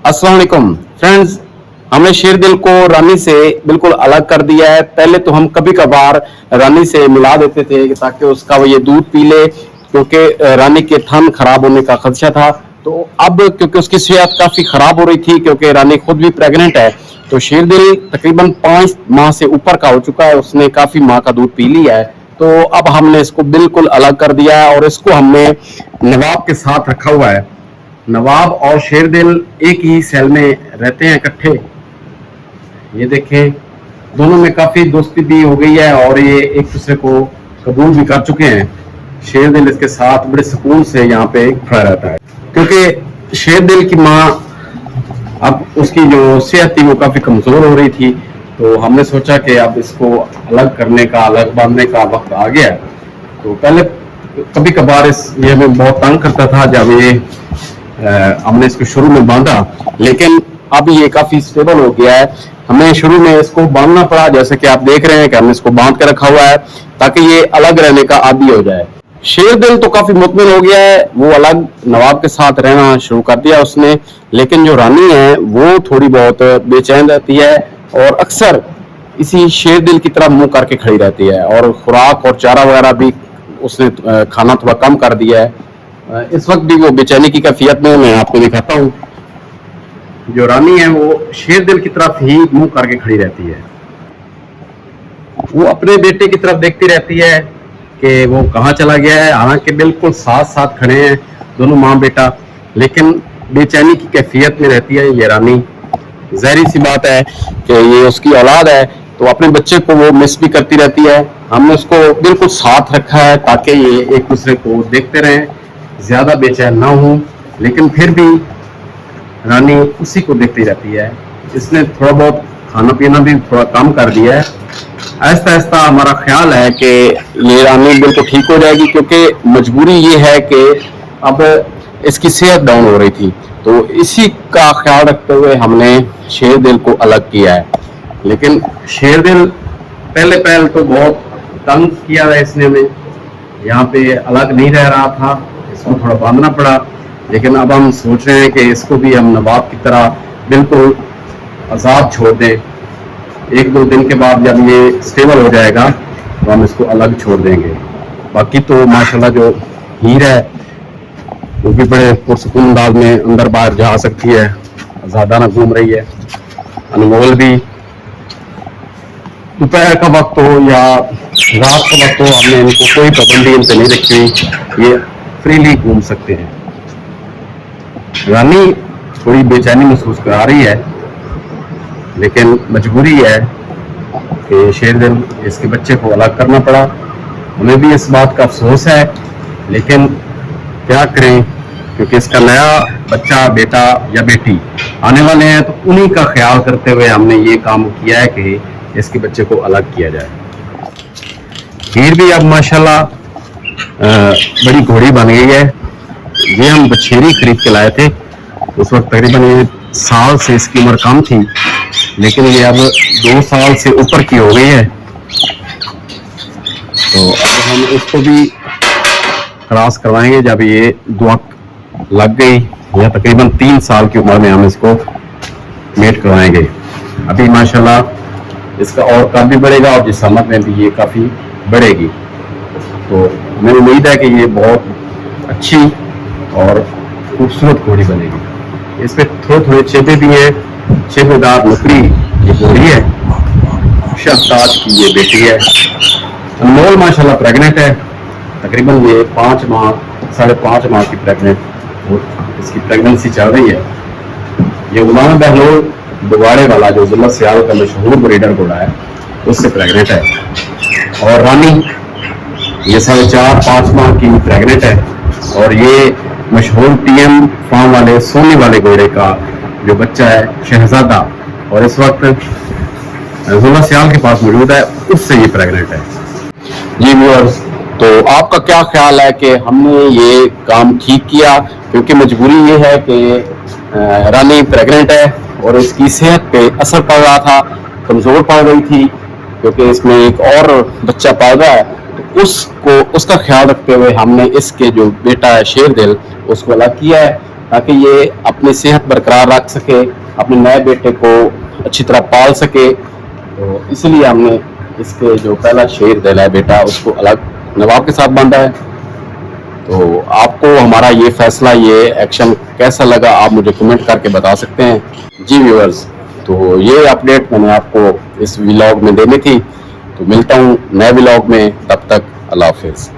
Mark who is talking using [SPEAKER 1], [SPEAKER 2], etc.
[SPEAKER 1] अस्सलाम वालेकुम फ्रेंड्स। हमने शेरदिल को रानी से बिल्कुल अलग कर दिया है। पहले तो हम कभी कभार रानी से मिला देते थे ताकि उसका वो ये दूध पी ले, क्योंकि रानी के थन खराब होने का खदशा था। तो अब क्योंकि उसकी सेहत काफी खराब हो रही थी, क्योंकि रानी खुद भी प्रेग्नेंट है, तो शेरदिल तकरीबन 5 माह से ऊपर का हो चुका है, उसने काफी माह का दूध पी लिया है। तो अब हमने इसको बिल्कुल अलग कर दिया है और इसको हमने नवाब के साथ रखा हुआ है। नवाब और शेरदिल एक ही सेल में रहते हैं इकट्ठे। ये देखें, दोनों में काफी दोस्ती भी हो गई है और ये एक दूसरे को कबूल भी कर चुके हैं। शेरदिल इसके साथ बड़े सुकून से यहाँ पे खड़ा रहता है, क्योंकि शेरदिल की माँ अब उसकी जो सेहत थी वो काफी कमजोर हो रही थी। तो हमने सोचा कि अब इसको अलग करने का, अलग बांधने का वक्त आ गया है। तो पहले कभी कभार ये हमें बहुत तंग करता था जब ये हमने इसको शुरू में बांधा, लेकिन अब ये काफी स्टेबल हो गया है। हमें शुरू में इसको बांधना पड़ा, जैसे कि आप देख रहे हैं कि हमने इसको बांध के रखा हुआ है ताकि ये अलग रहने का आदी हो जाए। शेरदिल तो काफी मुतमिन हो गया है, वो अलग नवाब के साथ रहना शुरू कर दिया उसने। लेकिन जो रानी है वो थोड़ी बहुत बेचैन रहती है और अक्सर इसी शेरदिल की तरह मुंह करके खड़ी रहती है, और खुराक और चारा वगैरह भी उसने खाना थोड़ा कम कर दिया है। इस वक्त भी वो बेचैनी की कैफियत में, मैं आपको दिखाता हूँ। जो रानी है वो शेरदिल की तरफ ही मुंह करके खड़ी रहती है। वो अपने बेटे की तरफ देखती रहती है कि वो कहाँ चला गया है। हालांकि बिल्कुल साथ साथ खड़े हैं दोनों माँ बेटा, लेकिन बेचैनी की कैफियत में रहती है ये रानी। जाहिर सी बात है कि ये उसकी औलाद है, तो अपने बच्चे को वो मिस भी करती रहती है। हमने उसको बिल्कुल साथ रखा है ताकि ये एक दूसरे को देखते रहें, ज्यादा बेचैन ना हो। लेकिन फिर भी रानी उसी को देखती रहती है। इसने थोड़ा बहुत खाना पीना भी थोड़ा कम कर दिया है। आहिस्ता आहिस्ता हमारा ख्याल है कि ये रानी बिल्कुल ठीक हो जाएगी, क्योंकि मजबूरी ये है कि अब इसकी सेहत डाउन हो रही थी। तो इसी का ख्याल रखते हुए हमने शेरदिल को अलग किया है। लेकिन शेरदिल पहले तो बहुत तंग किया है इसने हमें, यहाँ पे अलग नहीं रह रहा था, इसको थोड़ा बांधना पड़ा। लेकिन अब हम सोच रहे हैं कि इसको भी हम नवाब की तरह बिल्कुल आज़ाद छोड़ दें। 1-2 दिन के बाद जब ये स्टेबल हो जाएगा तो हम इसको अलग छोड़ देंगे। बाकी तो माशाल्लाह जो हीर है वो भी बड़े पुरसुकून अंदाज में अंदर बाहर जा सकती है, आज़ादाना घूम रही है। अनमोल भी दोपहर का वक्त हो या रात का वक्त हो, हमने इनको कोई पाबंदी इन पे नहीं रखी, ये फ्रीली घूम सकते हैं। रानी थोड़ी बेचैनी महसूस करा रही है, लेकिन मजबूरी है कि शेरदिल इसके बच्चे को अलग करना पड़ा। हमें भी इस बात का अफसोस है, लेकिन क्या करें, क्योंकि इसका नया बच्चा, बेटा या बेटी आने वाले हैं, तो उन्हीं का ख्याल करते हुए हमने ये काम किया है कि इसके बच्चे को अलग किया जाए। हीर भी अब माशाल्लाह बड़ी घोड़ी बन गई है। ये हम बछेरी खरीद के लाए थे, उस वक्त तकरीबन ये साल से इसकी उम्र कम थी, लेकिन ये अब 2 साल से ऊपर की हो गई है। तो अब हम इसको भी क्रॉस करवाएंगे जब ये दुआ लग गई, या तकरीबन 3 साल की उम्र में हम इसको मेट करवाएंगे। अभी माशाल्लाह इसका और कद भी बढ़ेगा और जिस्मानत में भी ये काफ़ी बढ़ेगी। तो हमें उम्मीद है कि ये बहुत अच्छी और खूबसूरत घोड़ी बनेगी। इस पर थोड़े थोड़े चेबे भी हैं, चेबेदार नुकरी ये घोड़ी है। शहताज की ये बेटी है। अनमोल माशाल्लाह प्रेग्नेंट है, तकरीबन ये 5 माह 5.5 माह की इसकी प्रेगनेंसी चल रही है। ये गुलाम बहलोल दुबाड़े वाला जो जिला सियाल का मशहूर ब्रीडर घोड़ा है, उससे प्रेग्नेंट है। और रानी ये 4.5-5 माह की प्रेग्नेंट है, और ये मशहूर टीएम फार्म वाले सोनी वाले घोड़े का जो बच्चा है शहजादा, और इस वक्त जिला सियाल के पास मौजूद है, उससे ये प्रेग्नेंट है। जी व्यूअर्स, तो आपका क्या ख्याल है कि हमने ये काम ठीक किया? क्योंकि मजबूरी ये है कि रानी प्रेग्नेंट है और इसकी सेहत पे असर पड़ रहा था, कमजोर पड़ रही थी, क्योंकि इसमें एक और बच्चा पैदा है। तो उसका ख्याल रखते हुए हमने इसके जो बेटा है शेरदिल, उसको अलग किया है। ताकि ये अपनी सेहत बरकरार रख सके, अपने नए बेटे को अच्छी तरह पाल सके। तो इसलिए हमने इसके जो पहला शेर दिला है बेटा, उसको अलग नवाब के साथ बांधा है। तो आपको हमारा ये फैसला, ये एक्शन कैसा लगा, आप मुझे कमेंट करके बता सकते हैं। जी व्यूअर्स, तो ये अपडेट मैंने आपको इस व्लॉग में देनी थी। तो मिलता हूँ नए व्लॉग में, तब तक अल्लाह हाफिज।